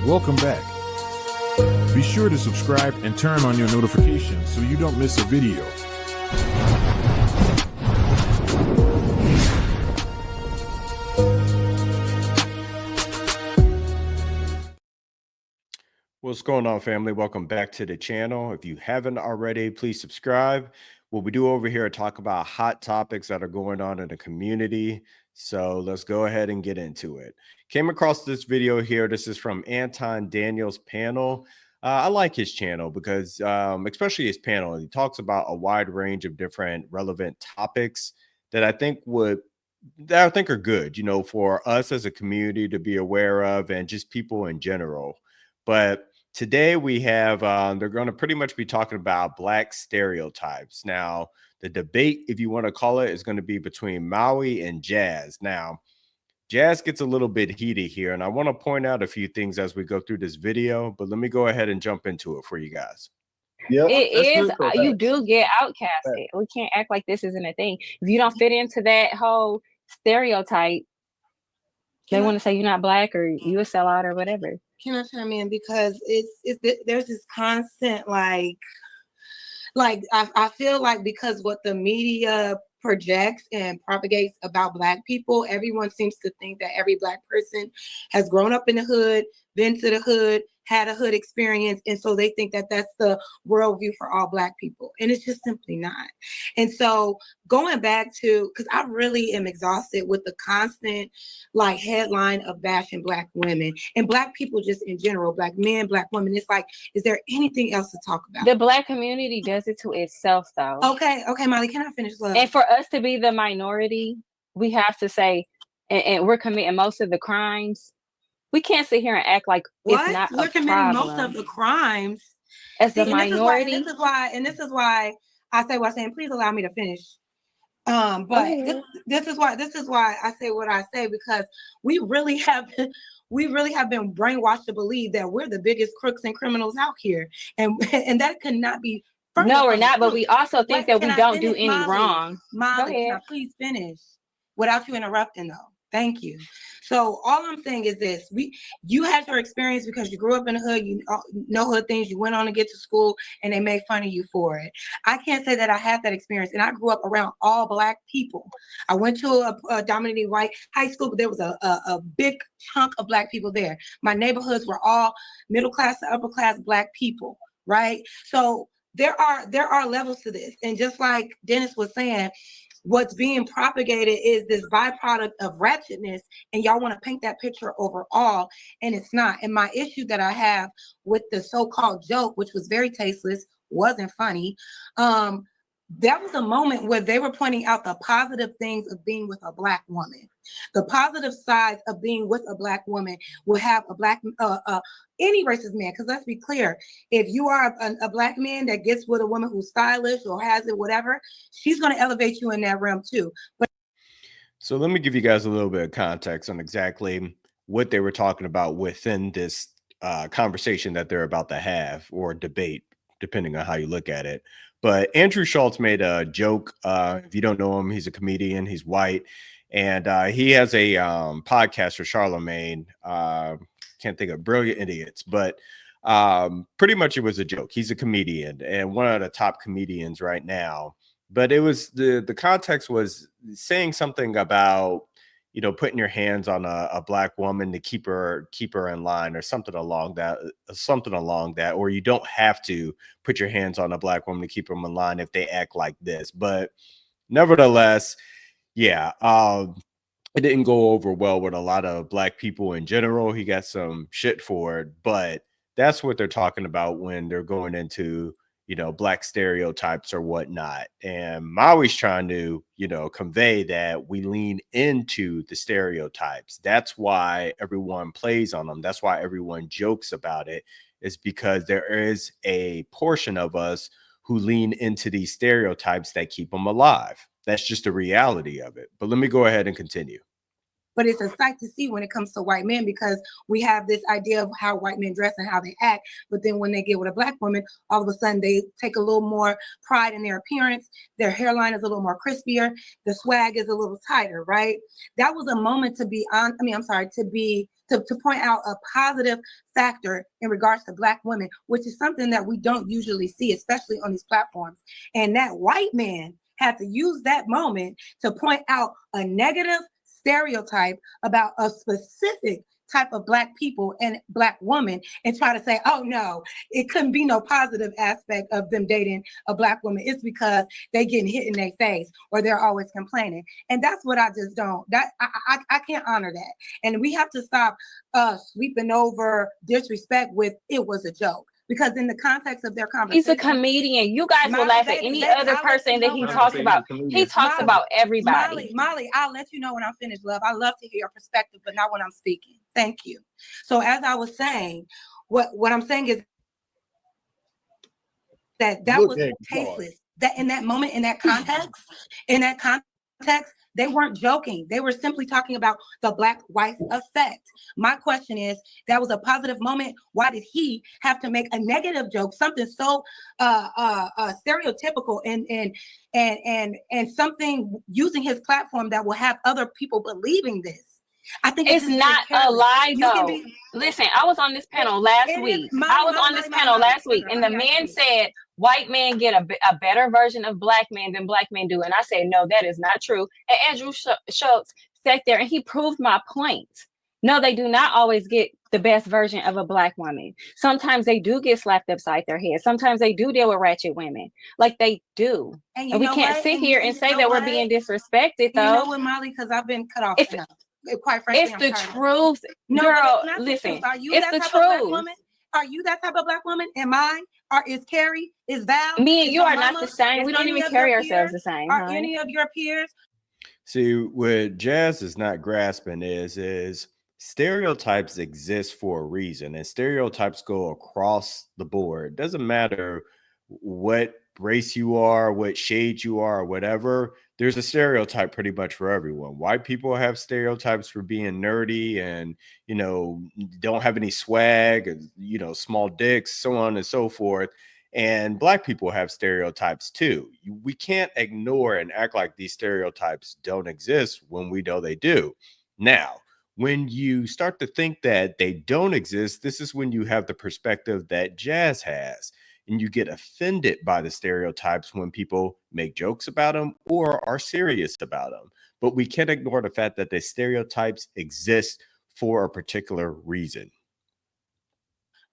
Welcome back. Be sure to subscribe and turn on your notifications so you don't miss a video. What's going on, family? Welcome back to the channel. If you haven't already, please subscribe. What we do over here is talk about hot topics that are going on in the community. So let's go ahead and get into it. Came across this video here. This is from Antondaniels panel. I like his channel because, especially his panel, he talks about a wide range of different relevant topics that I think are good, for us as a community to be aware of and just people in general. But today we have, they're going to pretty much be talking about Black stereotypes. Now, the debate, if you want to call it, is going to be between Maui and Jas. Now, Jas gets a little bit heated here, and I want to point out a few things as we go through this video, but let me go ahead and jump into it for you guys. Yeah, it is. You do get outcasted. We can't act like this isn't a thing. If you don't fit into that whole stereotype, they want to say you're not Black or you a sellout or whatever. Can I chime in? Because there's this constant like I feel like because what the media projects and propagates about Black people, everyone seems to think that every Black person has grown up in the hood, been to the hood, had a hood experience, and so they think that that's the worldview for all Black people, and it's just simply not. And so going back to, because I really am exhausted with the constant like headline of bashing Black women and Black people just in general, Black men, Black women. It's like, is there anything else to talk about? The Black community does it to itself, though. Okay, Molly, can I finish? Love? And for us to be the minority, we have to say, and we're committing most of the crimes. We can't sit here and act like it's not We're committing most of the crimes as the minority. This is why I say what I'm saying. Please allow me to finish. But this is why I say what I say, because we really have been brainwashed to believe that we're the biggest crooks and criminals out here, and that could not be. No, we're not. But we also think that we don't do any wrong. Molly, can I please finish without you interrupting, though? Thank you. So all I'm saying is this: you had your experience because you grew up in the hood, you know hood things, you went on to get to school, and they made fun of you for it. I can't say that I had that experience, and I grew up around all Black people. I went to a dominantly white high school, but there was a big chunk of Black people there. My neighborhoods were all middle class to upper class Black people, right? So there are levels to this, and just like Dennis was saying, what's being propagated is this byproduct of ratchetness, and y'all want to paint that picture overall, and it's not. And my issue that I have with the so-called joke, which was very tasteless, wasn't funny, that was a moment where they were pointing out the positive things of being with a Black woman. The positive sides of being with a Black woman will have a Black, any racist man, because let's be clear, if you are a Black man that gets with a woman who's stylish or has it, whatever, she's going to elevate you in that realm too. So let me give you guys a little bit of context on exactly what they were talking about within this conversation that they're about to have, or debate, depending on how you look at it. But Andrew Schultz made a joke. If you don't know him, he's a comedian. He's white. And he has a podcast for Charlemagne. Can't think of Brilliant Idiots. But pretty much it was a joke. He's a comedian and one of the top comedians right now. But it was the context was saying something about, putting your hands on a Black woman to keep her in line, or something along that, or you don't have to put your hands on a Black woman to keep them in line if they act like this. But nevertheless, yeah, it didn't go over well with a lot of Black people in general. He got some shit for it, but that's what they're talking about when they're going into, Black stereotypes or whatnot. And Maui's trying to, convey that we lean into the stereotypes. That's why everyone plays on them. That's why everyone jokes about it, is because there is a portion of us who lean into these stereotypes that keep them alive. That's just the reality of it. But let me go ahead and continue. but it's a sight to see when it comes to white men, because we have this idea of how white men dress and how they act. But then when they get with a black woman, all of a sudden they take a little more pride in their appearance. Their hairline is a little more crispier. The swag is a little tighter, right? That was a moment to be on. I mean, I'm sorry, to point out a positive factor in regards to black women, which is something that we don't usually see, especially on these platforms. And that white man had to use that moment to point out a negative stereotype about a specific type of black people and black woman, and try to say, oh no, it couldn't be no positive aspect of them dating a black woman. It's because they getting hit in their face or they're always complaining. And that's what I just don't, I can't honor that. And we have to stop sweeping over disrespect with it was a joke. Because in the context of their conversation, he's a comedian. You guys will laugh at any other person that he talks about. He talks about everybody. Molly, I'll let you know when I'm finished, love. I love to hear your perspective, but not when I'm speaking. Thank you. So as I was saying, what I'm saying is that was tasteless. That in that moment, in that context, they weren't joking. They were simply talking about the black wife effect. My question is, that was a positive moment. Why did he have to make a negative joke, something so stereotypical and something using his platform that will have other people believing this? I think it's not a lie, though. Listen, I was on this panel last week. And the man said white men get a better version of black men than black men do. And I said, no, that is not true. And Andrew Schultz sat there and he proved my point. No, they do not always get the best version of a black woman. Sometimes they do get slapped upside their head. Sometimes they do deal with ratchet women. Like they do. And we can't sit here and say that we're being disrespected, though. You know what, Molly? Because I've been cut off enough. Quite frankly, it's the truth. No, girl, listen, it's the truth. Are you that type of black woman? Am I? Or is Carrie? Is Val? Me and you are not the same. We don't even carry ourselves the same. Are any of your peers? See, what Jas is not grasping is stereotypes exist for a reason, and stereotypes go across the board. Doesn't matter what race you are, what shade you are, or whatever. There's a stereotype pretty much for everyone. White people have stereotypes for being nerdy and, don't have any swag and, small dicks, so on and so forth. And black people have stereotypes too. We can't ignore and act like these stereotypes don't exist when we know they do. Now, when you start to think that they don't exist, this is when you have the perspective that Jas has. And you get offended by the stereotypes when people make jokes about them or are serious about them. But we can't ignore the fact that the stereotypes exist for a particular reason.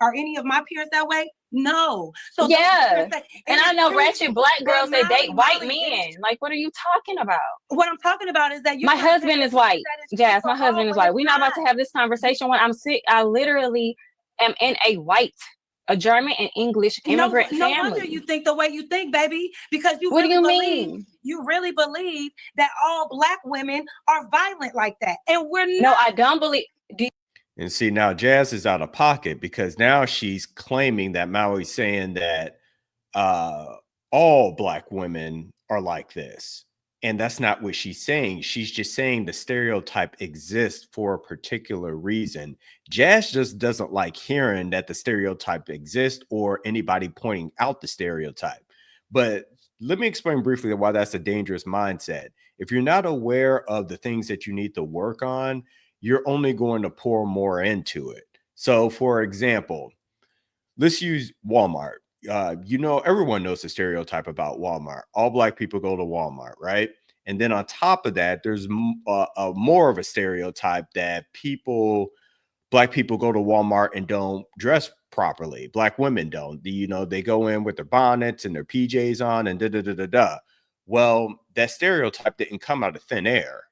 Are any of my peers that way? No. So yeah, and I know ratchet black girls that date white men. Like, what are you talking about? What I'm talking about is that my husband is white. Jas, my husband is white. We're not about to have this conversation when I'm sick. I literally am in a German and English immigrant family. No wonder you think the way you think, baby, because you what really do you mean? You really believe that all black women are violent like that, and we're not. No, I don't believe. And see, now Jas is out of pocket because now she's claiming that Maui's saying that all black women are like this. And that's not what she's saying. She's just saying the stereotype exists for a particular reason. Jas just doesn't like hearing that the stereotype exists or anybody pointing out the stereotype. But let me explain briefly why that's a dangerous mindset. If you're not aware of the things that you need to work on, you're only going to pour more into it. So, for example, let's use Walmart. Everyone knows the stereotype about Walmart. All black people go to Walmart, right? And then on top of that, there's more of a stereotype that black people go to Walmart and don't dress properly. Black women don't. They go in with their bonnets and their PJs on and da-da-da-da-da. Well, that stereotype didn't come out of thin air.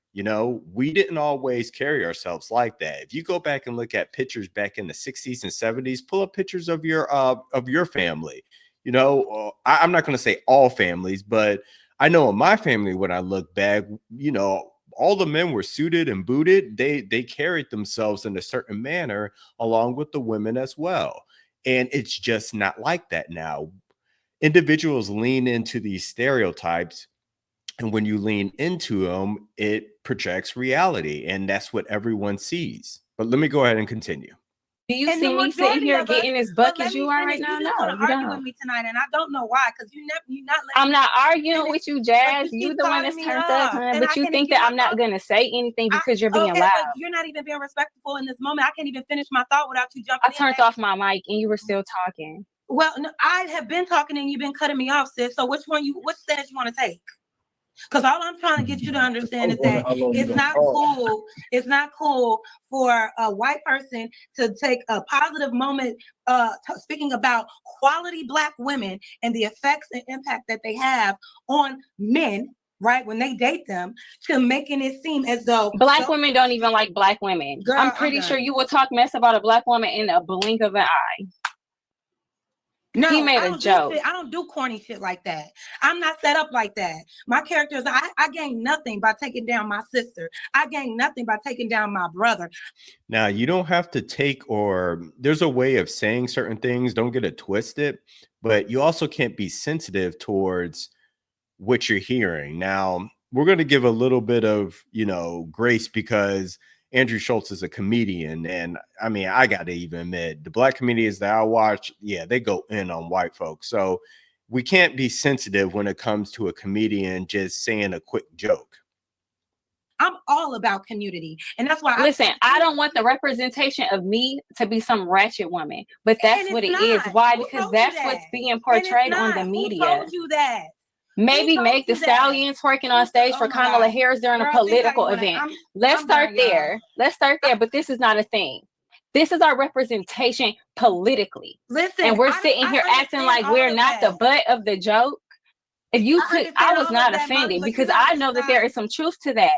We didn't always carry ourselves like that. If you go back and look at pictures back in the 60s and 70s, pull up pictures of your family. I'm not going to say all families, but I know in my family, when I look back, all the men were suited and booted. They carried themselves in a certain manner along with the women as well. And it's just not like that now. Individuals lean into these stereotypes And when you lean into them, it projects reality, and that's what everyone sees. But let me go ahead and continue. Do you And see the me sitting majority here of us- getting as but buck let as you me are finish. right now? You just No, want to you argue don't. with me tonight, and I don't know why, because you're not letting I'm me not finish. arguing with you, But Jazz. you You keep the one calling that's me turned up, up, huh? and But I you can't think even that get I'm my not thought. gonna say anything because you're being Okay, loud. but you're not even being respectful in this moment. I can't even finish my thought without you jumping I in. turned off my mic and you were still talking. Well, no, I have been talking and you've been cutting me off, sis. So which stance you want to take? Because all I'm trying to get you to understand is that it's not cool. It's not cool for a white person to take a positive moment, speaking about quality Black women and the effects and impact that they have on men, right? When they date them, to making it seem as though Black women don't even like Black women. Girl, I'm pretty sure you will talk mess about a Black woman in a blink of an eye. No, he made a joke. I don't do corny shit like that. I'm not set up like that. My characters, I gain nothing by taking down my sister. I gain nothing by taking down my brother. Now, you don't have to take, or there's a way of saying certain things. Don't get it twisted, but you also can't be sensitive towards what you're hearing. Now, we're going to give a little bit of, grace because Andrew Schultz is a comedian. And I mean, I got to even admit, the Black comedians that I watch, they go in on white folks. So we can't be sensitive when it comes to a comedian just saying a quick joke. I'm all about community. And that's why listen, I don't want the representation of me to be some ratchet woman, but that's what it is. Why? Because that's what's being portrayed on the media. Who told you that? Maybe make the stallions twerking on stage for Kamala Harris during a political event. Let's start there. But this is not a thing. This is our representation politically. Listen, and we're sitting here acting like we're not the butt of the joke. If you could, I was not offended because I know that there is some truth to that.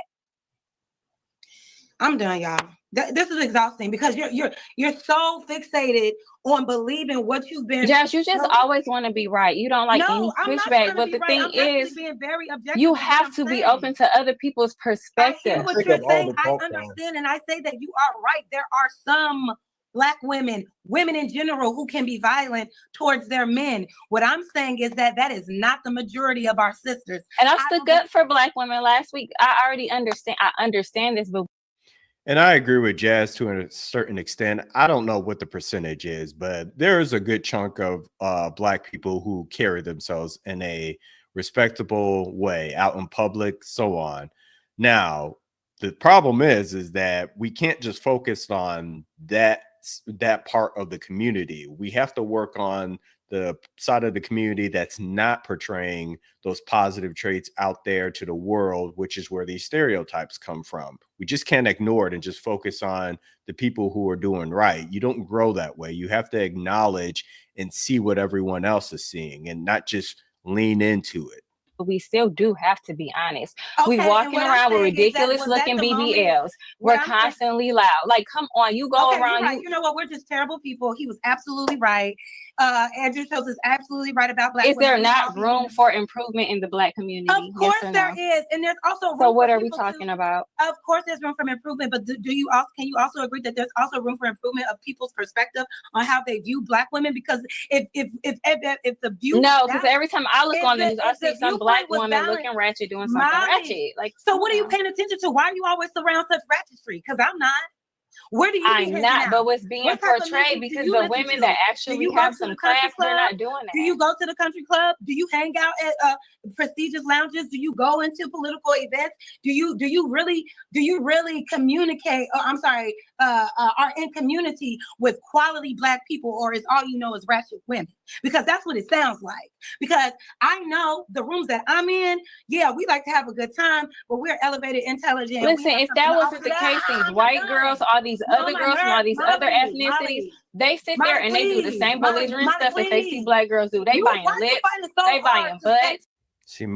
I'm done, y'all. This is exhausting because you're so fixated on believing what you've been. Josh, you just always want to be right. You don't like any pushback. But the thing is, being very objective, you have to be open to other people's perspective. I hear what you're saying. I understand, and I say that you are right. There are some Black women in general, who can be violent towards their men. What I'm saying is that is not the majority of our sisters. And I stood up for Black women last week. I already understand. I understand this, but. And I agree with Jazz to a certain extent. I don't know what the percentage is, but there is a good chunk of Black people who carry themselves in a respectable way out in public, so on. Now, the problem is that we can't just focus on that part of the community. We have to work on the side of the community that's not portraying those positive traits out there to the world, which is where these stereotypes come from. We just can't ignore it and just focus on the people who are doing right. You don't grow that way. You have to acknowledge and see what everyone else is seeing and not just lean into it. We still do have to be honest. We walking around with ridiculous looking BBLs. We're constantly loud. Like, come on, you go around. Right. You know what? We're just terrible people. He was absolutely right. Andrew Schultz is absolutely right about Black. Is there not room for improvement in the Black community? Of course there is, and there's also room. So what are we talking about? Of course, there's room for improvement, but can you also agree that there's also room for improvement of people's perspective on how they view Black women? Because if the view because every time I look on the news, I see some Black woman looking ratchet doing something ratchet. Like, so what are you paying attention to? Why are you always around such ratchetry? Because I'm not. Where do you? I'm not, but what's being portrayed, because the women that actually have some class, they're not doing that. Do you go to the country club? Do you hang out at prestigious lounges? Do you go into political events? Do you really communicate? Are in community with quality Black people, or is all you know is ratchet women? Because that's what it sounds like. Because I know the rooms that I'm in, we like to have a good time, but we're elevated, intelligent. Listen, if that wasn't the case, these white girls, all these other girls from all these other ethnicities, they sit there and they do the same belligerent stuff that they see Black girls do. They buying lips, they buying butts. See,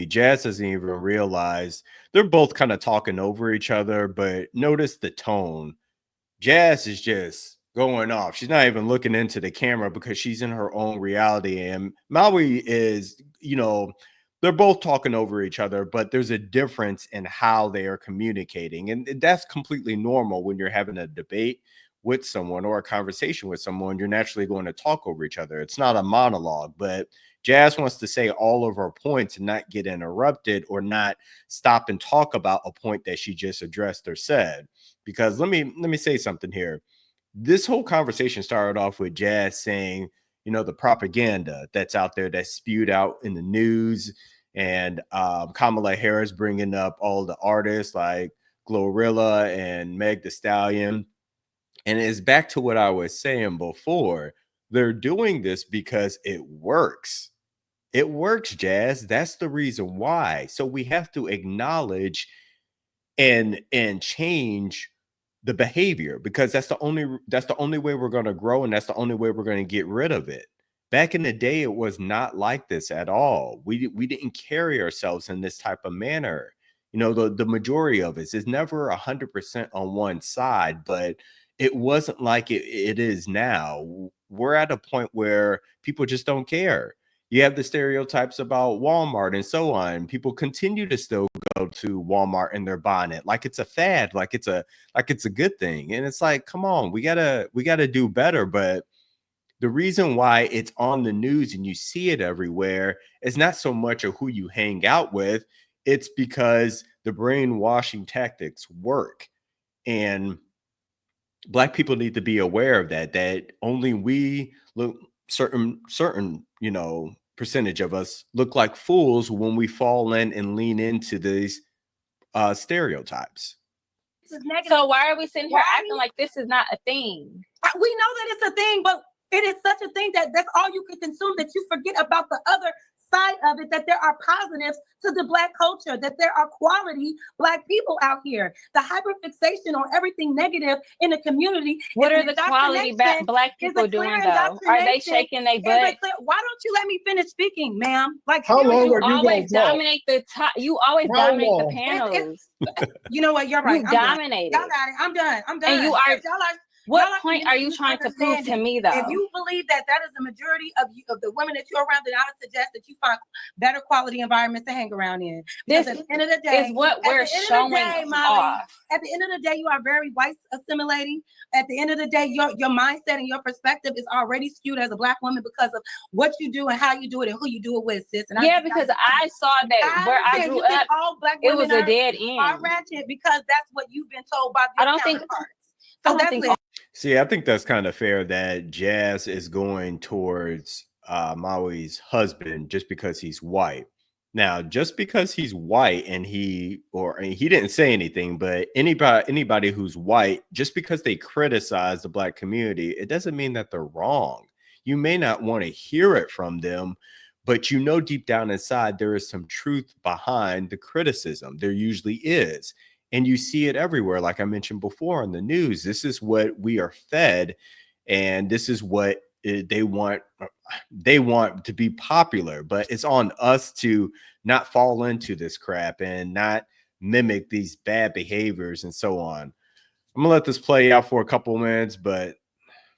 Jazz doesn't even realize they're both kind of talking over each other, but notice the tone. Jazz is just going off. She's not even looking into the camera because she's in her own reality. And Maui is, they're both talking over each other, but there's a difference in how they are communicating. And that's completely normal when you're having a debate with someone or a conversation with someone. You're naturally going to talk over each other. It's not a monologue, but Jas wants to say all of her points and not get interrupted or not stop and talk about a point that she just addressed or said. Because let me say something here. This whole conversation started off with Jas saying, the propaganda that's out there that's spewed out in the news, and Kamala Harris bringing up all the artists like Glorilla and Meg Thee Stallion. And it's back to what I was saying before. They're doing this because it works. It works, Jas. That's the reason why. So we have to acknowledge and change the behavior, because that's the only way we're going to grow, and that's the only way we're going to get rid of it. Back in the day, it was not like this at all. We didn't carry ourselves in this type of manner. The majority of us is never 100% on one side, but it wasn't like it is now. We're at a point where people just don't care. You have the stereotypes about Walmart and so on. People continue to still go to Walmart in their bonnet like it's a fad, like it's a good thing. And it's like, come on, we gotta do better. But the reason why it's on the news and you see it everywhere is not so much of who you hang out with. It's because the brainwashing tactics work. And Black people need to be aware of that only we look certain, percentage of us look like fools when we fall in and lean into these stereotypes. So why are we sitting here acting like this is not a thing? We know that it's a thing, but it is such a thing that that's all you can consume, that you forget about the other side of it, that there are positives to the Black culture, that there are quality Black people out here. The hyperfixation on everything negative in the community. What are the quality Black people doing though? Are they shaking their butt? Why don't you let me finish speaking, ma'am? Like, how long you are you always gonna dominate the top. You always dominate the panels. You know what? You're right. You dominate. Y'all got it. I'm done. And you are. What point are you trying to prove to me, though? If you believe that is the majority of the women that you're around, then I would suggest that you find better quality environments to hang around in. This at the end of the day, is what we're showing off. At the end of the day, you are very white assimilating. At the end of the day, your mindset and your perspective is already skewed as a Black woman because of what you do and how you do it and who you do it with, sis. And because I saw that where I grew up, all Black it was women a dead end. Are ratchet because that's what you've been told by the counterparts. See, I think that's kind of fair that Jas is going towards Maui's husband just because he's white. Now, just because he's white and he didn't say anything, but anybody who's white, just because they criticize the Black community, it doesn't mean that they're wrong. You may not want to hear it from them, but deep down inside, there is some truth behind the criticism. There usually is. And you see it everywhere. Like I mentioned before on the news, this is what we are fed. And this is what they want to be popular. But it's on us to not fall into this crap and not mimic these bad behaviors and so on. I'm going to let this play out for a couple of minutes, but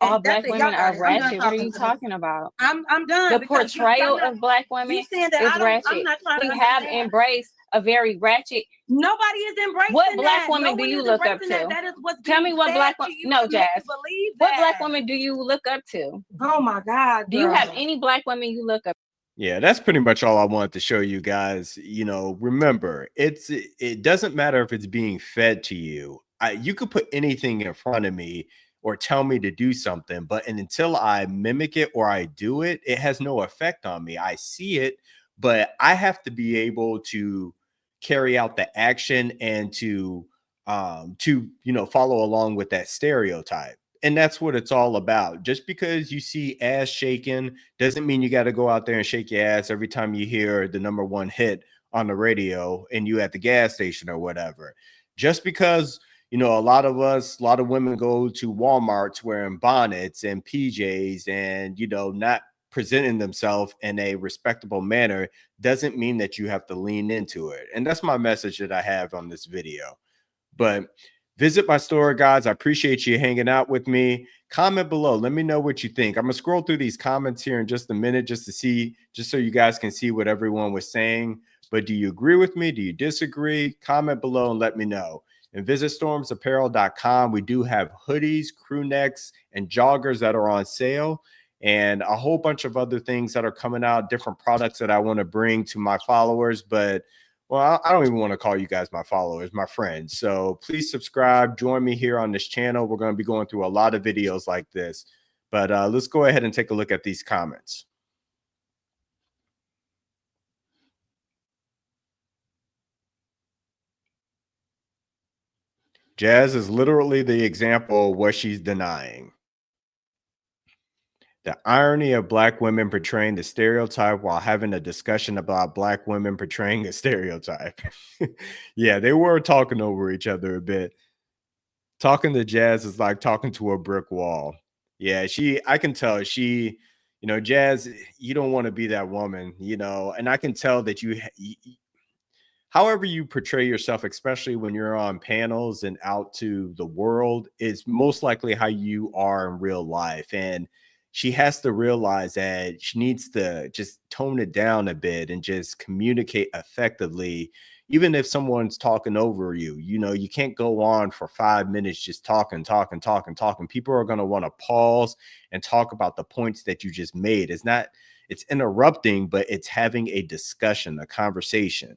all Black women are ratchet. What are you talking about? I'm done. The portrayal of Black women is ratchet. We have embraced a very ratchet. Nobody is embracing what Black woman do you look up to? That is what's Tell me what Black woman. No, Jas. What Black woman do you look up to? Oh my God. Do you have any Black women you look up to? Yeah, that's pretty much all I wanted to show you guys. Remember, it doesn't matter if it's being fed to you. You could put anything in front of me or tell me to do something, but until I mimic it or I do it, it has no effect on me. I see it, but I have to be able to carry out the action and to follow along with that stereotype. And that's what it's all about. Just because you see ass shaking doesn't mean you got to go out there and shake your ass every time you hear the #1 hit on the radio and you at the gas station or whatever. Just because a lot of women go to Walmart wearing bonnets and PJs and, not presenting themselves in a respectable manner doesn't mean that you have to lean into it. And that's my message that I have on this video. But visit my store, guys. I appreciate you hanging out with me. Comment below. Let me know what you think. I'm going to scroll through these comments here in just a minute just so you guys can see what everyone was saying. But do you agree with me? Do you disagree? Comment below and let me know. And visit stormsapparel.com. We do have hoodies, crew necks, and joggers that are on sale. and a whole bunch of other things that are coming out, different products that I want to bring to my followers. But well, I don't even want to call you guys my followers, my friends. So please subscribe, join me here on this channel. We're going to be going through a lot of videos like this. But let's go ahead and take a look at these comments. Jazz is literally the example of what she's denying. The irony of Black women portraying the stereotype while having a discussion about Black women portraying a stereotype. Yeah, they were talking over each other a bit. Talking to Jazz is like talking to a brick wall. Yeah, I can tell Jazz, you don't want to be that woman, and I can tell that however you portray yourself, especially when you're on panels and out to the world, is most likely how you are in real life. And she has to realize that she needs to just tone it down a bit and just communicate effectively. Even if someone's talking over you, you can't go on for 5 minutes just talking. People are going to want to pause and talk about the points that you just made. It's interrupting, but it's having a discussion, a conversation.